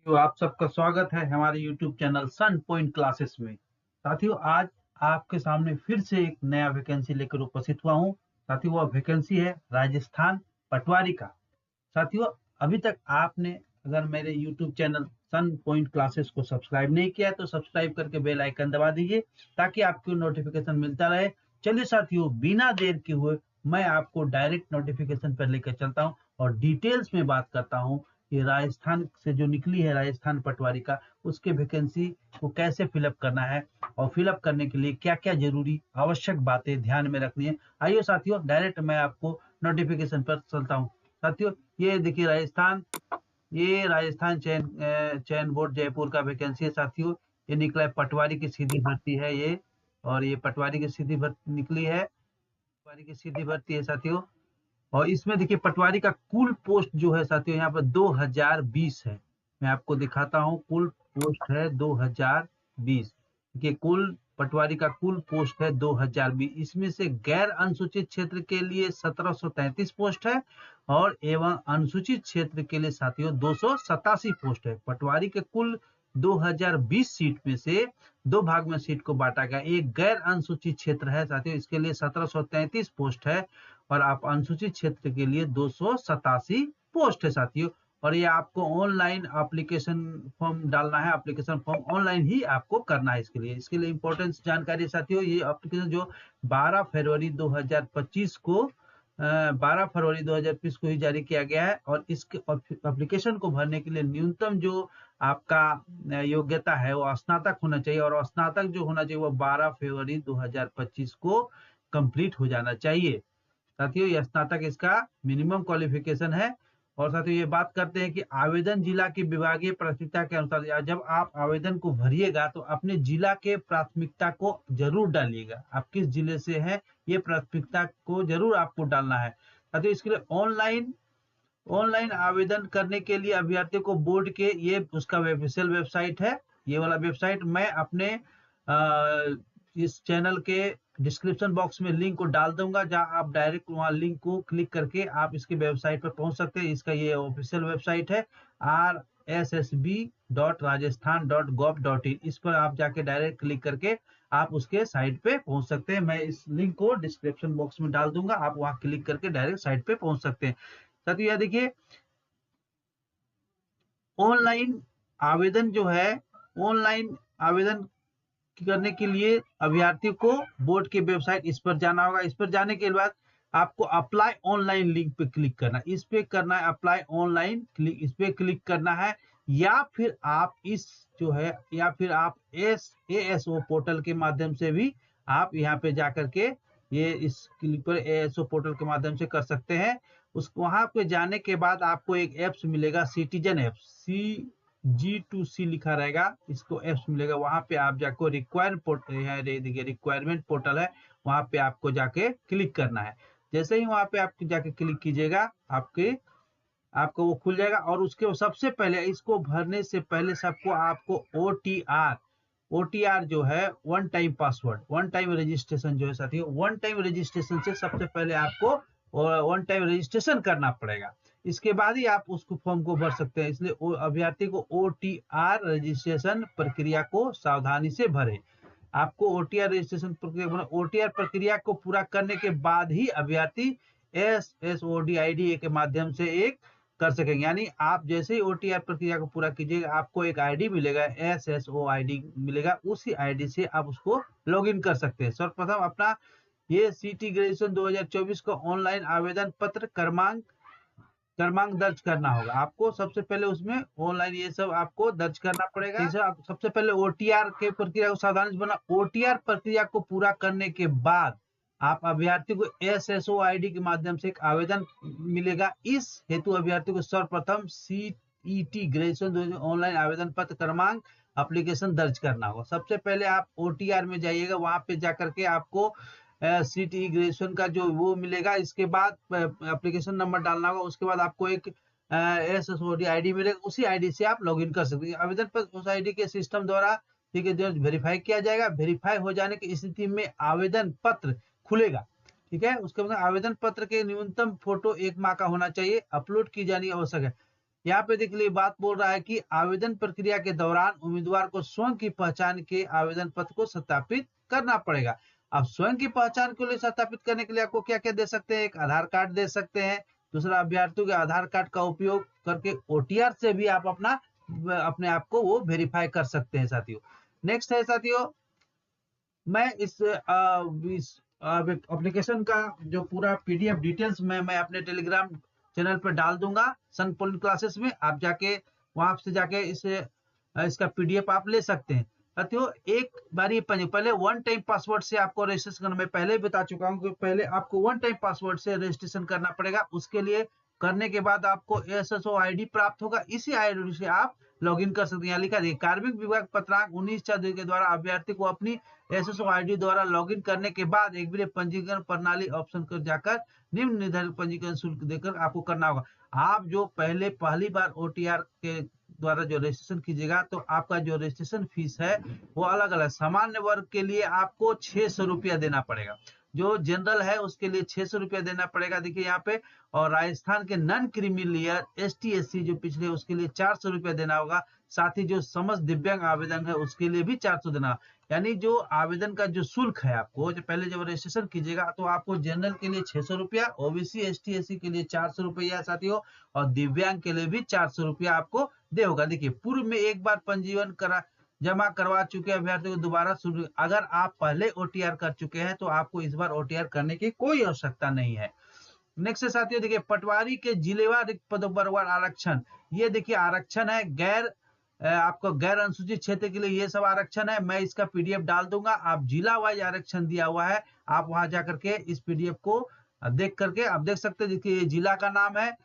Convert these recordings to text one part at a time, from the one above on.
तो आप सबका स्वागत है हमारे YouTube चैनल सन पॉइंट क्लासेस में। साथियों, आज आपके सामने फिर से एक नया वैकेंसी लेकर उपस्थित हुआ हूँ। साथियों, वह वैकेंसी है राजस्थान पटवारी का। साथियों, अभी तक आपने अगर मेरे YouTube चैनल सन पॉइंट क्लासेस को सब्सक्राइब नहीं किया है तो सब्सक्राइब करके बेल आइकन दबा दीजिए ताकि आपको नोटिफिकेशन मिलता रहे। चलिए साथियों, बिना देर के हुए मैं आपको डायरेक्ट नोटिफिकेशन पर लेकर चलता हूँ और डिटेल्स में बात करता हूँ कि राजस्थान से जो निकली है राजस्थान पटवारी का, उसके वैकेंसी को कैसे फिलअप करना है और फिलअप करने के लिए क्या क्या जरूरी आवश्यक बातें ध्यान में रखनी है। आइए साथियों, डायरेक्ट मैं आपको नोटिफिकेशन पर चलता हूँ। साथियों, ये देखिए राजस्थान चयन बोर्ड जयपुर का वैकेंसी है। साथियों, ये निकला है पटवारी की सीधी भर्ती है ये, और ये पटवारी की सीधी भर्ती निकली है, पटवारी की सीधी भर्ती है साथियों। और इसमें देखिए पटवारी का कुल पोस्ट जो है साथियों, यहाँ पर 2020 है। मैं आपको दिखाता हूँ, कुल पोस्ट है 2020। देखिए कुल पटवारी का कुल पोस्ट है 2020। इसमें से गैर अनुसूचित क्षेत्र के लिए 1733 पोस्ट है और एवं अनुसूचित क्षेत्र के लिए साथियों 287 पोस्ट है। पटवारी के कुल 2020 सीट में से दो भाग में सीट को बांटा गया। एक गैर अनुसूचित क्षेत्र है साथियों, इसके लिए 1733 पोस्ट है और आप अनुसूचित क्षेत्र के लिए 287 पोस्ट है साथियों। और ये आपको ऑनलाइन एप्लीकेशन फॉर्म डालना है, एप्लीकेशन फॉर्म ऑनलाइन ही आपको करना है। इसके लिए इंपॉर्टेंट जानकारी साथियों, ये एप्लीकेशन जो 12 फरवरी 2025 को 12 फरवरी 2025 को ही जारी किया गया है। और इसके एप्लीकेशन को भरने के लिए न्यूनतम जो आपका योग्यता है वो स्नातक होना चाहिए, और स्नातक जो होना चाहिए वो 12 फरवरी 2025 को कंप्लीट हो जाना चाहिए। साथियों, यह स्नातक इसका मिनिमम क्वालिफिकेशन है। और साथियों, ये बात करते हैं कि आवेदन जिला की विभागीय प्राथमिकता के अनुसार, या जब आप आवेदन को भरिएगा तो अपने जिला के प्राथमिकता को जरूर डालिएगा। आप किस जिले से हैं ये प्राथमिकता को जरूर आपको डालना है। साथियों, इसके लिए ऑनलाइन ऑनलाइन आवेदन करने के लिए अभ्यर्थियों को बोर्ड के ये उसका ऑफिशियल वेबसाइट है। ये वाला वेबसाइट मैं अपने इस चैनल के डिस्क्रिप्शन बॉक्स में लिंक को डाल दूंगा, जहां आप डायरेक्ट वहां लिंक को क्लिक करके आप इसके वेबसाइट पर पहुंच सकते हैं। इसका ये ऑफिशियल वेबसाइट है rssb.rajasthan.gov.in। इस पर आप जाके डायरेक्ट क्लिक करके आप उसके साइट पे पहुंच सकते हैं। मैं इस लिंक को डिस्क्रिप्शन बॉक्स में डाल दूंगा, आप वहां क्लिक करके डायरेक्ट साइट पे पहुंच सकते हैं। साथियों, देखिए ऑनलाइन आवेदन जो है, ऑनलाइन आवेदन करने के लिए अभ्यर्थी को बोर्ड की वेबसाइट इस पर जाना होगा। इस पर जाने के बाद आपको अप्लाई ऑनलाइन लिंक पे क्लिक करना है। इस पे करना है अप्लाई ऑनलाइन क्लिक, इस पे क्लिक करना है। या फिर आप इस जो है, या फिर आप ASO पोर्टल के माध्यम से भी आप यहाँ पे जाकर के ये इस क्लिक पर ASO पोर्टल के माध्यम से कर सकते हैं। उस वहां पे जाने के बाद आपको एक एप्स मिलेगा, सिटीजन एप्स, G2C लिखा रहेगा, इसको एप्स मिलेगा। वहां पे आप जाको रिक्वायरमेंट पोर्टल है, वहां पे आपको जाके क्लिक करना है। जैसे ही वहां पे आप जाके क्लिक कीजिएगा, आपको वो खुल जाएगा। और उसके सबसे पहले इसको भरने से पहले सबको आपको OTR जो है, वन टाइम रजिस्ट्रेशन जो है साथियों, वन टाइम रजिस्ट्रेशन से सबसे पहले आपको वन टाइम रजिस्ट्रेशन करना पड़ेगा। इसके बाद ही आप उसको फॉर्म को भर सकते हैं। इसलिए अभ्यर्थी को OTR रजिस्ट्रेशन प्रक्रिया को सावधानी से भरे। आपको OTR रजिस्ट्रेशन प्रक्रिया, OTR प्रक्रिया को पूरा करने के बाद ही अभ्यर्थी SSOD-ID के माध्यम से एक कर सकेंगे। यानी आप जैसे ही OTR प्रक्रिया को पूरा कीजिएगा, आपको एक आईडी मिलेगा, SSO-ID मिलेगा। उसी आईडी से आप उसको लॉगिन कर सकते हैं। सर्वप्रथम अपना ये CT ग्रेजुएशन 2024 का ऑनलाइन आवेदन पत्र क्रमांक दर्ज करना होगा आपको। सबसे पहले उसमें ऑनलाइन ये सब आपको दर्ज करना पड़ेगा। आप सबसे पहले OTR के प्रक्रिया को सावधानी से बना। OTR प्रक्रिया को पूरा करने के बाद आप अभ्यर्थी को SSO-ID के माध्यम से एक आवेदन मिलेगा। इस हेतु अभ्यर्थी को सर्वप्रथम CET ग्रेजुएशन ऑनलाइन आवेदन पत्र क्रमांक एप्लीकेशन दर्ज करना होगा। सबसे पहले आप OTR में जाइएगा, वहां पे जाकर के आपको CTE ग्रेजुएशन का जो वो मिलेगा। इसके बाद एप्लीकेशन नंबर डालना होगा। उसके बाद आपको एक SSOD-ID मिलेगा, उसी आईडी से आप लॉगिन कर सकते हैं। आवेदन पत्र उस आईडी के सिस्टम द्वारा, ठीक है, जो वेरीफाई किया जाएगा। वेरीफाई हो जाने की स्थिति में आवेदन पत्र खुलेगा, ठीक है। उसके बाद आवेदन पत्र के न्यूनतम फोटो 1 माह का होना चाहिए, अपलोड की जानी आवश्यक है। यहाँ पे देख लीजिए बात बोल रहा है कि आवेदन प्रक्रिया के दौरान उम्मीदवार को स्वयं की पहचान के आवेदन पत्र को सत्यापित करना पड़ेगा। अब स्वयं की पहचान के लिए सत्यापित करने के लिए आपको क्या क्या दे सकते हैं, एक आधार कार्ड दे सकते हैं, दूसरा अभ्यर्थियों के आधार कार्ड का उपयोग करके OTR से भी आप अपने आप को वो वेरीफाई कर सकते हैं साथियों। नेक्स्ट है साथियों, मैं इस एप्लीकेशन का जो पूरा PDF डिटेल्स मैं अपने टेलीग्राम चैनल पर डाल दूंगा सन पोलिंग क्लासेस में, आप जाके वहां से जाके इसका PDF आप ले सकते हैं साथियों। एक बार ये पहले वन टाइम पासवर्ड से आपको रजिस्ट्रेशन करना, मैं पहले ही बता चुका हूँ कि पहले आपको वन टाइम पासवर्ड से रजिस्ट्रेशन करना पड़ेगा। उसके लिए करने के बाद आपको SSO ID प्राप्त होगा, इसी ID से आप लॉगिन कर सकते हैं। यहाँ लिखा है कार्मिक विभाग पत्रांक 19/4 के द्वारा अभ्यर्थी को अपनी SSO ID द्वारा लॉगिन करने के बाद एक बार पंजीकरण प्रणाली ऑप्शन कर जाकर निम्न निर्धारित पंजीकरण शुल्क देकर आपको करना होगा। आप जो पहली बार OTR के द्वारा जो रजिस्ट्रेशन कीजिएगा तो आपका जो रजिस्ट्रेशन फीस है वो अलग अलग, सामान्य वर्ग के लिए आपको 600 रुपया देना पड़ेगा, जो जनरल है उसके लिए 600 रुपया देना पड़ेगा, देखिए यहाँ पे। और राजस्थान के non creamy layer ST SC जो पिछले, उसके लिए 400 रुपया देना होगा। साथ ही जो समस्त दिव्यांग आवेदन है उसके लिए भी 400 देना। यानी जो आवेदन का जो शुल्क है, आपको जो पहले जब रजिस्ट्रेशन कीजिएगा तो आपको जनरल के लिए 600 रुपया, OBC ST SC के लिए 400 रुपया साथियों, और दिव्यांग के लिए भी 400 रुपया आपको दे होगा। देखिए पूर्व में एक बार पंजीयन जमा करवा चुके अभ्यर्थी को दोबारा शुरू, अगर आप पहले OTR कर चुके हैं तो आपको इस बार OTR करने की कोई आवश्यकता नहीं है। नेक्स्ट साथियों देखिए, पटवारी के जिलेवार रिक्त पदों पर आरक्षण, ये देखिए आरक्षण है, आपको गैर अनुसूचित क्षेत्र के लिए ये सब आरक्षण है। मैं इसका PDF डाल दूंगा, आप जिला वाइज आरक्षण दिया हुआ है, आप वहां जाकर के इस PDF को देख करके आप देख सकते हैं। देखिए जिला का नाम है,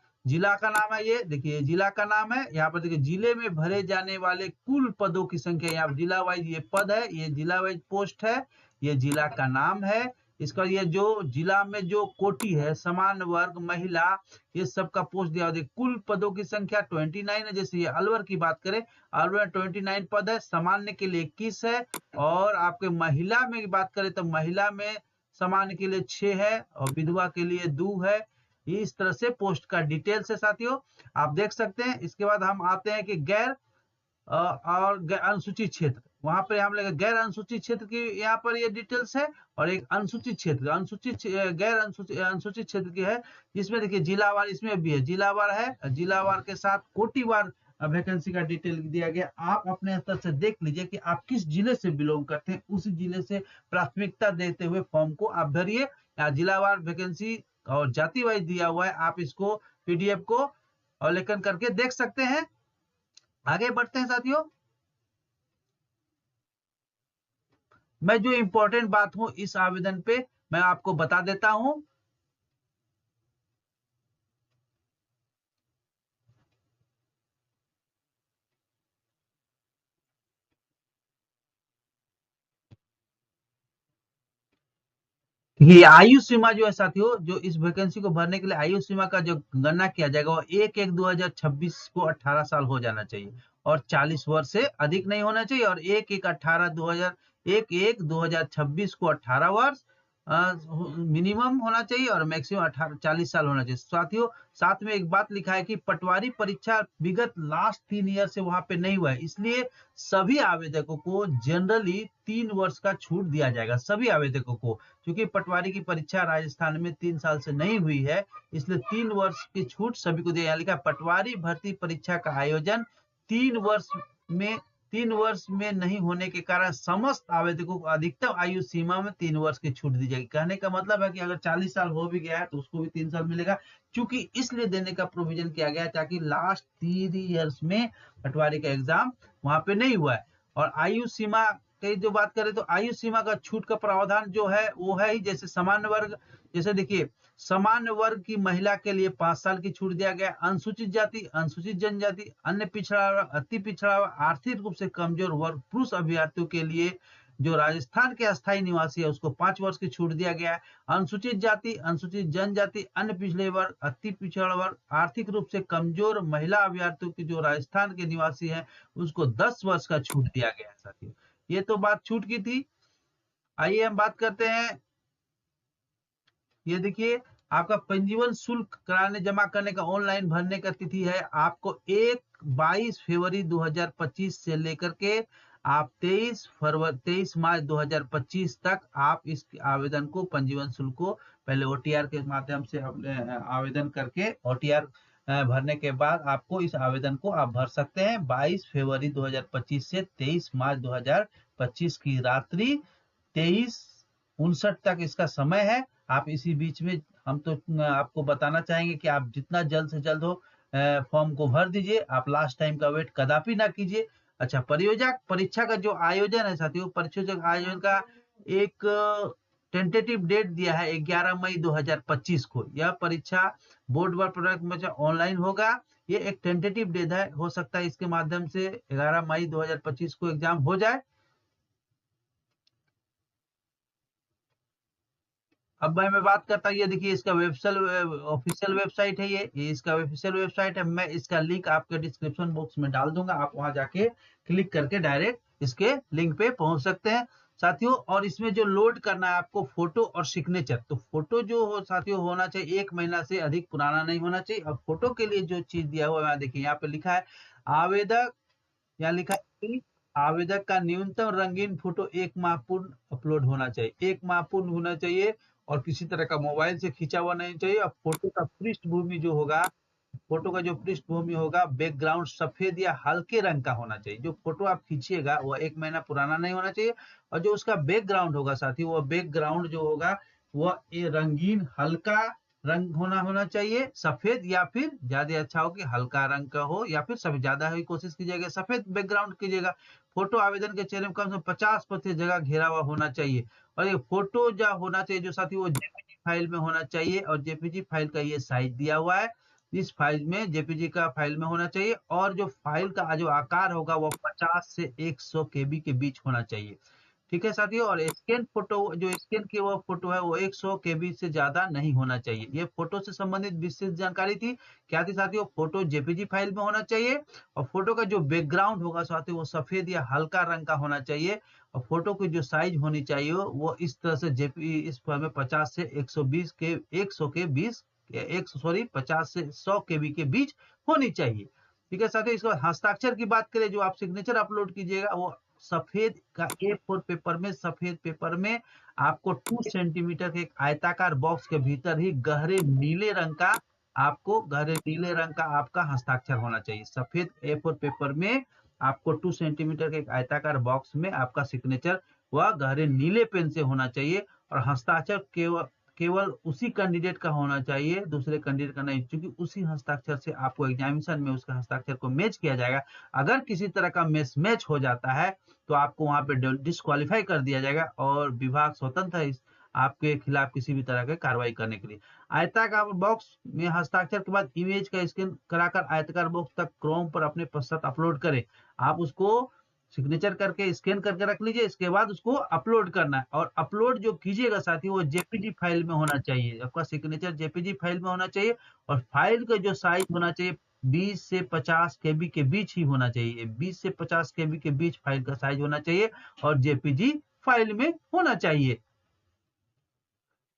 ये देखिए जिला का नाम है। यहाँ पर देखिए जिले में भरे जाने वाले कुल पदों की संख्या, यहाँ जिला वाइज ये पद है, ये जिला वाइज पोस्ट है, ये जिला का नाम है। इसका ये जो जिला में जो कोटि है, समान वर्ग, महिला, ये सबका पोस्ट दिया हुआ। कुल पदों की संख्या 29 है। जैसे ये अलवर की बात करें, अलवर 29 पद है, सामान्य के लिए 21 है, और आपके महिला में बात करें तो महिला में सामान्य के लिए 6 है और विधवा के लिए 2 है। इस तरह से पोस्ट का डिटेल्स है साथियों, आप देख सकते हैं। इसके बाद हम आते हैं कि गैर और अनुसूचित क्षेत्र, वहां पर हम लोग गैर अनुसूचित क्षेत्र की यहाँ पर ये डिटेल्स है, और एक अनुसूचित क्षेत्र, गैर अनुसूचित क्षेत्र की है, जिसमें देखिए जिलावार इसमें भी है, जिलावार है, जिलावार के साथ कोटिवार वैकेंसी का डिटेल दिया गया। आप अपने स्तर से देख लीजिए कि आप किस जिले से बिलोंग करते हैं, उस जिले से प्राथमिकता देते हुए फॉर्म को आप भरिए। जिलावार वैकेंसी और जाति वाइज दिया हुआ है, आप इसको PDF को अवलोकन करके देख सकते हैं। आगे बढ़ते हैं साथियों, मैं जो इंपॉर्टेंट बात हूं इस आवेदन पे मैं आपको बता देता हूं। ये आयु सीमा जो है साथियों, जो इस वैकेंसी को भरने के लिए आयु सीमा का जो गणना किया जाएगा वो 1/1/2026 को 18 साल हो जाना चाहिए, और 40 वर्ष से अधिक नहीं होना चाहिए, और 1/1/2026 को 18 वर्ष मिनिमम होना चाहिए, और मैक्सिमम 40 साल होना चाहिए साथियों। साथ में एक बात लिखा है कि पटवारी परीक्षा विगत लास्ट 3 ईयर से वहां पे नहीं हुआ है, इसलिए सभी आवेदकों को जनरली 3 वर्ष का छूट दिया जाएगा, सभी आवेदकों को। क्योंकि पटवारी की परीक्षा राजस्थान में 3 साल से नहीं हुई है, इसलिए 3 वर्ष की छूट सभी को दिया। लिखा पटवारी भर्ती परीक्षा का आयोजन 3 वर्ष में नहीं होने के कारण समस्त आवेदकों को अधिकतम आयु सीमा में 3 वर्ष की छूट दी जाएगी। कहने का मतलब है कि अगर 40 साल हो भी गया है तो उसको भी 3 साल मिलेगा, क्योंकि इसलिए देने का प्रोविजन किया गया है ताकि लास्ट 3 ईयर्स में पटवारी का एग्जाम वहां पे नहीं हुआ है। और आयु सीमा की जो बात करें तो आयु सीमा का छूट का प्रावधान जो है वो है ही, जैसे सामान्य वर्ग, जैसे देखिए सामान्य वर्ग की महिला के लिए 5 साल की छूट दिया गया। अनुसूचित जाति, अनुसूचित जनजाति, अन्य पिछड़ा वर्ग, अति पिछड़ा वर्ग, आर्थिक रूप से कमजोर वर्ग पुरुष अभ्यर्थियों के लिए जो राजस्थान के अस्थायी निवासी है उसको 5 वर्ष की छूट दिया गया है। अनुसूचित जाति, अनुसूचित जनजाति, अन्य पिछड़े वर्ग, अति पिछड़ा वर्ग, आर्थिक रूप से कमजोर महिला अभ्यर्थियों की जो राजस्थान के निवासी है उसको 10 वर्ष का छूट दिया गया है साथियों। ये तो बात छूट की थी। आइए हम बात करते हैं, ये देखिए आपका पंजीयन शुल्क कराने जमा करने का ऑनलाइन भरने का तिथि है आपको 22 फरवरी 2025 से लेकर के आप 23 मार्च 2025 तक आप इस आवेदन को पंजीयन शुल्क को पहले ओटीआर के माध्यम से आवेदन करके ओटीआर भरने के बाद आपको इस आवेदन को आप भर सकते हैं। 22 फरवरी 2025 से 23 मार्च 2025 की रात्रि 23:59 तक इसका समय है। आप इसी बीच में हम तो आपको बताना चाहेंगे कि आप जितना जल्द से जल्द हो फॉर्म को भर दीजिए। आप लास्ट टाइम का वेट कदापि ना कीजिए। अच्छा, परियोजना परीक्षा का जो आयोजन है साथियों, परीक्षा आयोजन का एक टेंटेटिव डेट दिया है 11 मई 2025 को। यह परीक्षा बोर्ड व परीक्षा ऑनलाइन होगा। ये एक टेंटेटिव डेट है, हो सकता है इसके माध्यम से 11 मई 2025 को एग्जाम हो जाए। अब मैं बात करता हूँ, ये देखिए इसका ऑफिशियल वेबसाइट है। ये इसका ऑफिशियल वेबसाइट है। मैं इसका लिंक आपके डिस्क्रिप्शन बॉक्स में डाल दूंगा, आप वहां जाके क्लिक करके डायरेक्ट इसके लिंक पे पहुंच सकते हैं साथियों। और इसमें जो लोड करना है आपको फोटो और सिग्नेचर। तो फोटो जो हो साथियों होना चाहिए 1 महीना से अधिक पुराना नहीं होना चाहिए। और फोटो के लिए जो चीज दिया हुआ है देखिए यहाँ पे लिखा है आवेदक, यहाँ लिखा है कि आवेदक का न्यूनतम रंगीन फोटो 1 माह पूर्व अपलोड होना चाहिए, 1 माह पूर्व होना चाहिए। और किसी तरह का मोबाइल से खींचा हुआ नहीं चाहिए। और फोटो का पृष्ठभूमि जो होगा, फोटो का जो पृष्ठभूमि होगा बैकग्राउंड सफेद या हल्के रंग का होना चाहिए। जो फोटो आप खींचिएगा वो 1 महीना पुराना नहीं होना चाहिए। और जो उसका बैकग्राउंड होगा साथी, वो बैकग्राउंड जो होगा वह रंगीन हल्का रंग होना चाहिए, सफेद या फिर ज्यादा अच्छा हो कि हल्का रंग का हो, या फिर सब ज्यादा ही कोशिश कीजिएगा सफेद बैकग्राउंड कीजिएगा। फोटो आवेदन के चेहरे में कम से कम 50% जगह घेरा हुआ होना चाहिए। और ये फोटो जो होना चाहिए जो साथी, वो जेपीजी फाइल में होना चाहिए। और जेपीजी फाइल का ये साइज दिया हुआ है, इस फाइल में जेपीजी का फाइल में होना चाहिए। और जो फाइल का जो आकार होगा वो 50 से 100 केबी के बीच होना चाहिए। ठीक है साथियों। और स्कैन फोटो, जो स्कैन की वो फोटो है वो 100 केबी से ज्यादा नहीं होना चाहिए। ये फोटो से संबंधित विशेष जानकारी थी। क्या थी साथियों? फोटो जेपीजी फाइल में होना चाहिए। और फोटो का जो बैकग्राउंड होगा साथियों वो सफेद या हल्का रंग का होना चाहिए। और फोटो की जो साइज होनी चाहिए वो इस तरह से जेपी इस फॉर्म में 50 से 120 के 100 के 20 एक सॉरी 50 से 100 केबी के बीच होनी चाहिए। ठीक है साथियों। इसके बाद हस्ताक्षर की बात करें, जो आप सिग्नेचर अपलोड कीजिएगा वो सफेद का A4 पेपर में, सफेद पेपर में आपको 2 सेंटीमीटर के एक आयताकार बॉक्स के भीतर ही गहरे नीले रंग का, आपको गहरे नीले रंग का आपका हस्ताक्षर होना चाहिए। सफेद A4 पेपर में आपको 2 सेंटीमीटर के एक आयताकार बॉक्स में आपका सिग्नेचर वह गहरे नीले पेन से होना चाहिए। और हस्ताक्षर केवल केवल उसी कैंडिडेट का होना चाहिए, दूसरे कैंडिडेट का नहीं, क्योंकि उसी हस्ताक्षर से आपको एग्जामिनेशन में उसका हस्ताक्षर को मैच किया जाएगा। अगर किसी तरह का मैच हो जाता है तो आपको वहां पे डिस्क्वालीफाई कर दिया जाएगा और विभाग स्वतंत्र है आपके खिलाफ किसी भी तरह की कार्रवाई करने के लिए। आयताकार बॉक्स में हस्ताक्षर के बाद इमेज का स्कैन कराकर आयताकार बॉक्स तक क्रोम पर अपने पश्चात अपलोड करें। आप उसको सिग्नेचर करके स्कैन करके रख लीजिए, इसके बाद उसको अपलोड करना है। और अपलोड जो कीजिएगा साथी वो जेपीजी फाइल में होना चाहिए, आपका सिग्नेचर जेपीजी फाइल में होना चाहिए। और फाइल का जो साइज होना चाहिए 20 से 50 केबी के बीच ही होना चाहिए। 20 से 50 केबी के बीच फाइल का साइज होना चाहिए और जेपीजी फाइल में होना चाहिए।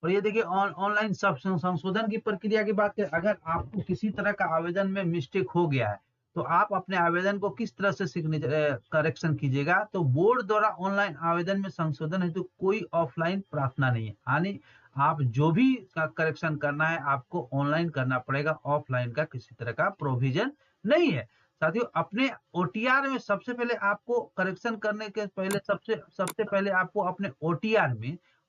और ये देखिए ऑनलाइन संशोधन की प्रक्रिया की बात करें, अगर आपको किसी तरह का आवेदन में मिस्टेक हो गया है तो आप अपने आवेदन को किस तरह से सिग्नेचर करेक्शन कीजिएगा। तो बोर्ड द्वारा ऑनलाइन आवेदन में संशोधन हेतु तो कोई ऑफलाइन प्रार्थना नहीं है, यानी आप जो भी करेक्शन करना है आपको ऑनलाइन करना पड़ेगा, ऑफलाइन का किसी तरह का प्रोविजन नहीं है। साथियों, अपने ओटीआर में सबसे पहले आपको करेक्शन करने के पहले सबसे सबसे पहले आपको अपने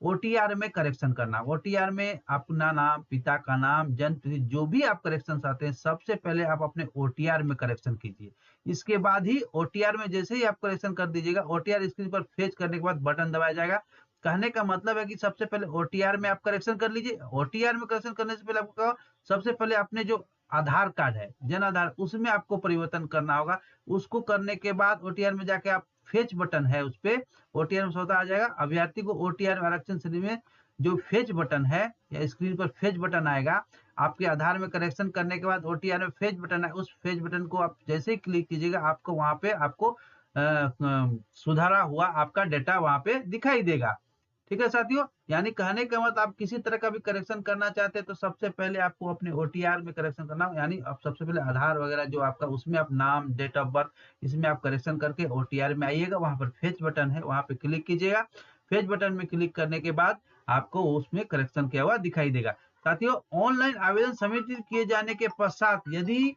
ओटीआर में करेक्शन करना। ओटीआर में अपना नाम, पिता का नाम, जन्म तिथि, जो भी आप करेक्शन चाहते हैं सबसे पहले आप अपने ओटीआर में करेक्शन कीजिए। इसके बाद ही ओटीआर में जैसे ही आप करेक्शन कर दीजिएगा, ओटीआर स्क्रीन पर फेच करने के बाद बटन दबाया जाएगा। कहने का मतलब है कि सबसे पहले ओटीआर में आप करेक्शन कर लीजिए। ओटीआर में करेक्शन करने से पहले आपको सबसे पहले अपने जो आधार कार्ड है, जन आधार, उसमें आपको परिवर्तन करना होगा। उसको करने के बाद ओटीआर में जाके आप फेच बटन है उस पे ओटीआर में स्वतः आ जाएगा। अभ्यर्थी को ओटीआर आरक्षण श्रेणी में जो फेच बटन है या स्क्रीन पर फेच बटन आएगा, आपके आधार में करेक्शन करने के बाद ओटीआर में फेच बटन है, उस फेच बटन को आप जैसे ही क्लिक कीजिएगा आपको वहां पे आपको सुधारा हुआ आपका डेटा वहां पे दिखाई देगा। ठीक है साथियों, यानी कहने का मतलब आप किसी तरह का भी करेक्शन करना चाहते हैं तो सबसे पहले आपको अपने ओटीआर में करेक्शन करना, यानी आप सबसे पहले आधार वगैरह जो आपका उसमें आप नाम, डेट ऑफ बर्थ, इसमें आप करेक्शन करके ओटीआर में आइएगा, वहां पर फेच बटन है, वहां पे क्लिक कीजिएगा। फेच बटन में क्लिक करने के बाद आपको उसमें करेक्शन किया हुआ दिखाई देगा। साथियों, ऑनलाइन आवेदन सबमिट किए जाने के पश्चात यदि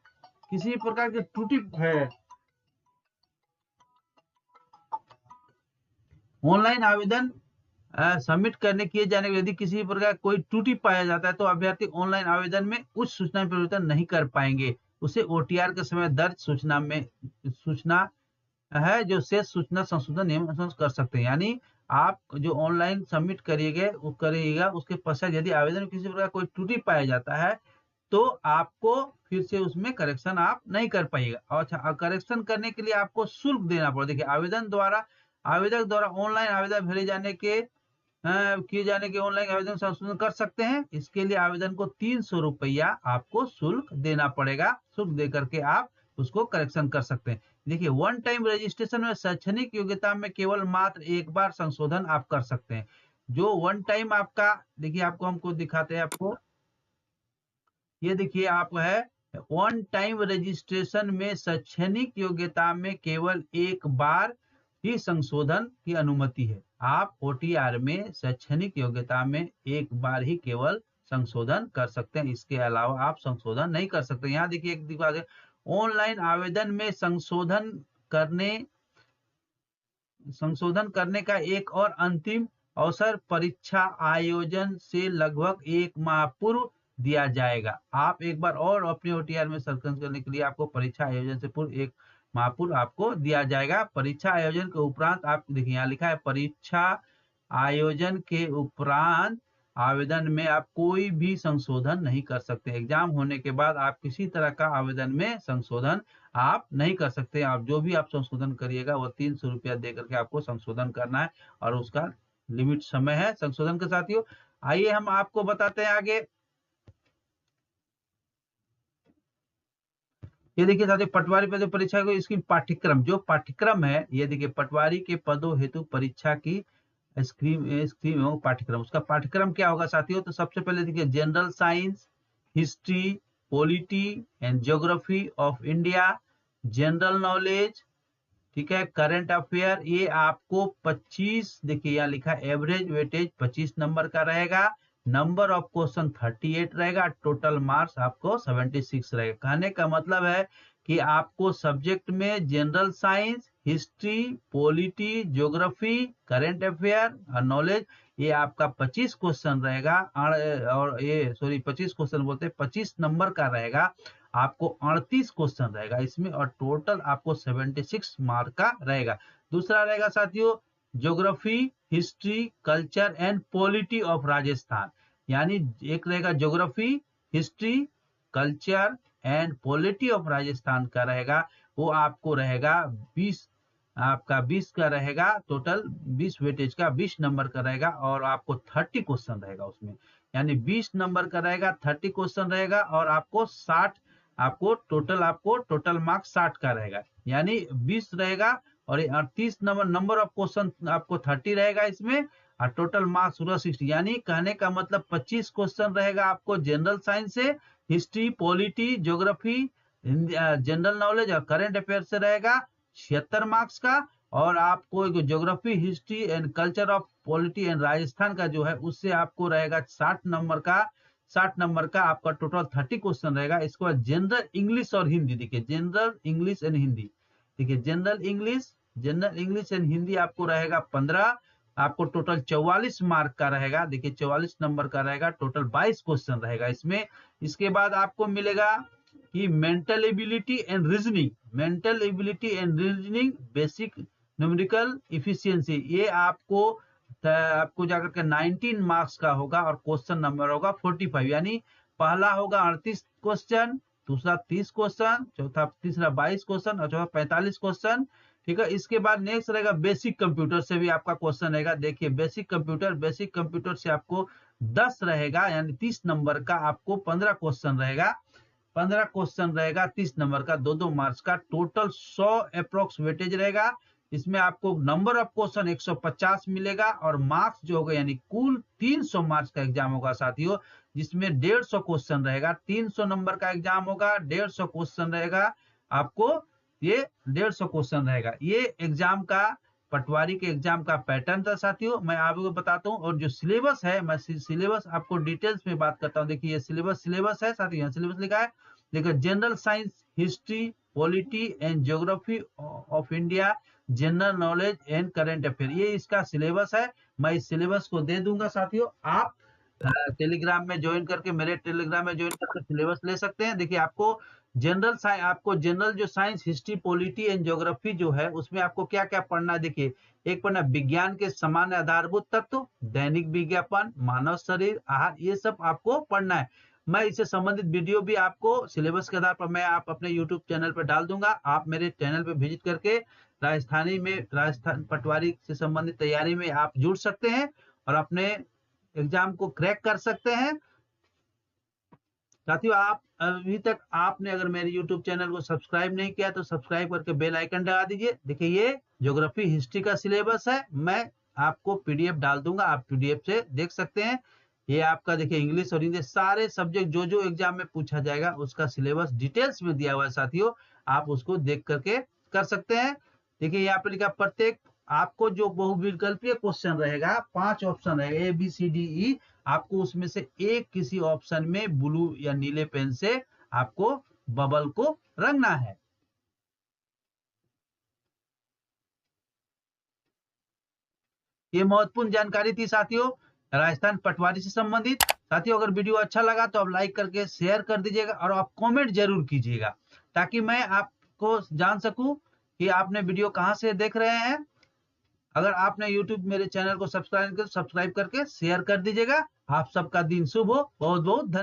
किसी प्रकार की त्रुटि है, ऑनलाइन आवेदन सबमिट करने किए जाने के यदि किसी प्रकार कोई त्रुटि पाया जाता है तो अभ्यर्थी ऑनलाइन आवेदन में उच्च सूचना में परिवर्तन नहीं कर पाएंगे। उसे ओटीआर के समय दर्ज सूचना है जो शेष सूचना संशोधन नियम अनुसार कर सकते हैं। यानी आप जो ऑनलाइन सबमिट करिएगा उसके पश्चात यदि आवेदन में किसी प्रकार कोई त्रुटि पाया जाता है तो आपको फिर से उसमें करेक्शन आप नहीं कर पाइएगा। अच्छा, करेक्शन करने के लिए आपको शुल्क देना पड़ेगा। देखिए, आवेदक द्वारा ऑनलाइन आवेदन भेजे जाने के किए जाने के ऑनलाइन आवेदन संशोधन कर सकते हैं। इसके लिए आवेदन को 300 रुपया आपको शुल्क देना पड़ेगा। शुल्क दे करके आप उसको करेक्शन कर सकते हैं। देखिए, वन टाइम रजिस्ट्रेशन में शैक्षणिक योग्यता में केवल मात्र एक बार संशोधन आप कर सकते हैं। जो वन टाइम आपका, देखिए आपको हमको दिखाते हैं आपको, ये देखिए आप है वन टाइम रजिस्ट्रेशन में शैक्षणिक योग्यता में केवल एक बार ही संशोधन की अनुमति है। आप ओटीआर में शैक्षणिक योग्यता में एक बार ही केवल संशोधन कर सकते हैं, इसके अलावा आप संशोधन नहीं कर सकते। यहाँ देखिए एक दिखा, ऑनलाइन आवेदन में संशोधन करने का एक और अंतिम अवसर परीक्षा आयोजन से लगभग एक माह पूर्व दिया जाएगा। आप एक बार और अपने ओटीआर में संशोधन करने के लिए आपको परीक्षा आयोजन से पूर्व एक माह पूर्व आपको दिया जाएगा। परीक्षा आयोजन के उपरांत आप देखिए यहाँ लिखा है, परीक्षा आयोजन के उपरांत आवेदन में आप कोई भी संशोधन नहीं कर सकते। एग्जाम होने के बाद आप किसी तरह का आवेदन में संशोधन आप नहीं कर सकते। आप जो भी आप संशोधन करिएगा वो 300 रुपया दे करके आपको संशोधन करना है और उसका लिमिट समय है संशोधन के। साथियों, आइए हम आपको बताते हैं आगे। ये देखिए साथियों, पटवारी पद परीक्षा को इसकी पाठ्यक्रम, जो पाठ्यक्रम है, ये देखिए पटवारी के पदों हेतु परीक्षा की स्कीम एवं पाठ्यक्रम। उसका पाठ्यक्रम क्या होगा साथियों? तो सबसे पहले देखिए general science, history, polity and geography of India, general knowledge, ठीक है, करंट अफेयर, ये आपको 25, देखिए यहाँ लिखा एवरेज वेटेज 25 नंबर का रहेगा। नंबर ऑफ क्वेश्चन 38 रहेगा। टोटल मार्क्स आपको 76 रहेगा। कहने का मतलब है कि आपको सब्जेक्ट में general science, history, polity, geography, current affair और नॉलेज, ये आपका 25 क्वेश्चन रहेगा। और ये 25 क्वेश्चन बोलते हैं, 25 नंबर का रहेगा। आपको 38 क्वेश्चन रहेगा इसमें और टोटल आपको 76 मार्क का रहेगा। दूसरा रहेगा साथियों geography, history, culture and polity of Rajasthan, यानी एक रहेगा geography, history, culture and polity of Rajasthan का रहेगा। वो आपको रहेगा 20, आपका 20 का रहेगा। टोटल 20 वेटेज का 20 नंबर का रहेगा और आपको 30 क्वेश्चन रहेगा उसमें, यानी 20 नंबर का रहेगा, 30 क्वेश्चन रहेगा और आपको 60, आपको टोटल मार्क्स 60 का रहेगा, यानी 20 रहेगा और 38 नंबर ऑफ क्वेश्चन आपको 30 रहेगा इसमें और टोटल मार्क्स पूरा 60। यानी कहने का मतलब 25 क्वेश्चन रहेगा आपको जनरल साइंस से, history, polity, geography, general knowledge और करंट अफेयर से रहेगा 76 मार्क्स का। और आपको geography, history and culture of polity and Rajasthan का जो है उससे आपको रहेगा 60 नंबर का। 60 नंबर का आपका टोटल 30 क्वेश्चन रहेगा। इसके बाद जनरल इंग्लिश और हिंदी, देखिए जनरल इंग्लिश एंड हिंदी, देखिए जनरल इंग्लिश एंड हिंदी आपको रहेगा 15, आपको टोटल 44 मार्क का रहेगा। देखिए 44 नंबर का रहेगा, टोटल 22 क्वेश्चन रहेगा इसमें। इसके बाद आपको मिलेगा कि mental ability and reasoning, basic numerical efficiency, ये आपको जाकर के 19 मार्क्स का होगा और क्वेश्चन नंबर होगा 45, यानी पहला होगा 38 क्वेश्चन, दूसरा 30 क्वेश्चन, तीसरा 22 क्वेश्चन और चौथा 45 क्वेश्चन। ठीक है, इसके बाद नेक्स्ट रहेगा बेसिक कंप्यूटर से भी आपका क्वेश्चन रहेगा। देखिए बेसिक कंप्यूटर से आपको 10 रहेगा, यानी 30 नंबर का आपको 15 क्वेश्चन रहेगा। 15 क्वेश्चन रहेगा 30 नंबर का, 2-2 मार्क्स का, टोटल 100 अप्रोक्स वेटेज रहेगा। इसमें आपको नंबर ऑफ क्वेश्चन 150 मिलेगा और मार्क्स जो होगा यानी कुल 300 मार्क्स का एग्जाम होगा साथियों, जिसमें 150 क्वेश्चन रहेगा। 300 नंबर का एग्जाम होगा, 150 क्वेश्चन रहेगा आपको, ये 150 क्वेश्चन रहेगा। ये एग्जाम का पटवारी के एग्जाम का पैटर्न था साथियों, मैं आपको बताता हूँ। और जो सिलेबस है, मैं सिलेबस आपको डिटेल्स में बात करता हूँ। देखिए ये सिलेबस है साथियों, सिलेबस लिखा है, देखिए general science, history, polity and geography of India, general knowledge and current affair, ये इसका सिलेबस है। मैं इस सिलेबस को दे दूंगा साथियों, आप टेलीग्राम में ज्वाइन करके, मेरे टेलीग्राम में ज्वाइन करके सिलेबस ले सकते हैं। देखिए आपको जनरल जो science, history, polity and geography जो है, उसमें आपको क्या क्या पढ़ना है। देखिए एक पढ़ना विज्ञान के सामान्य आधारभूत तत्व, दैनिक विज्ञापन, मानव शरीर, आहार, ये सब आपको पढ़ना है। मैं इससे संबंधित वीडियो भी आपको सिलेबस के आधार पर मैं आप अपने यूट्यूब चैनल पर डाल दूंगा। आप मेरे चैनल पर विजिट करके राजस्थान पटवारी से संबंधित तैयारी में आप जुड़ सकते हैं और अपने एग्जाम को क्रैक कर सकते हैं। साथियों आप अभी तक आपने अगर मेरे YouTube चैनल को सब्सक्राइब नहीं किया तो सब्सक्राइब करके बेल आइकन दबा दीजिए। देखिए ये ज्योग्राफी हिस्ट्री का सिलेबस है, मैं आपको पीडीएफ डाल दूंगा, आप पीडीएफ से देख सकते हैं। ये आपका देखिए इंग्लिश और हिंदी सारे सब्जेक्ट जो जो एग्जाम में पूछा जाएगा उसका सिलेबस डिटेल्स में दिया हुआ है साथियों, आप उसको देख करके कर सकते हैं। देखिए यहाँ पे लिखा प्रत्येक आपको जो बहुविकल्पीय क्वेश्चन रहेगा, 5 ऑप्शन है ABCDE, आपको उसमें से एक किसी ऑप्शन में ब्लू या नीले पेन से आपको बबल को रंगना है। ये महत्वपूर्ण जानकारी थी साथियों राजस्थान पटवारी से संबंधित। साथियों अगर वीडियो अच्छा लगा तो आप लाइक करके शेयर कर दीजिएगा और आप कमेंट जरूर कीजिएगा, ताकि मैं आपको जान सकूं कि आपने वीडियो कहां से देख रहे हैं। अगर आपने YouTube मेरे चैनल को सब्सक्राइब करके शेयर कर दीजिएगा। आप सबका दिन शुभ हो। बहुत बहुत धन्यवाद।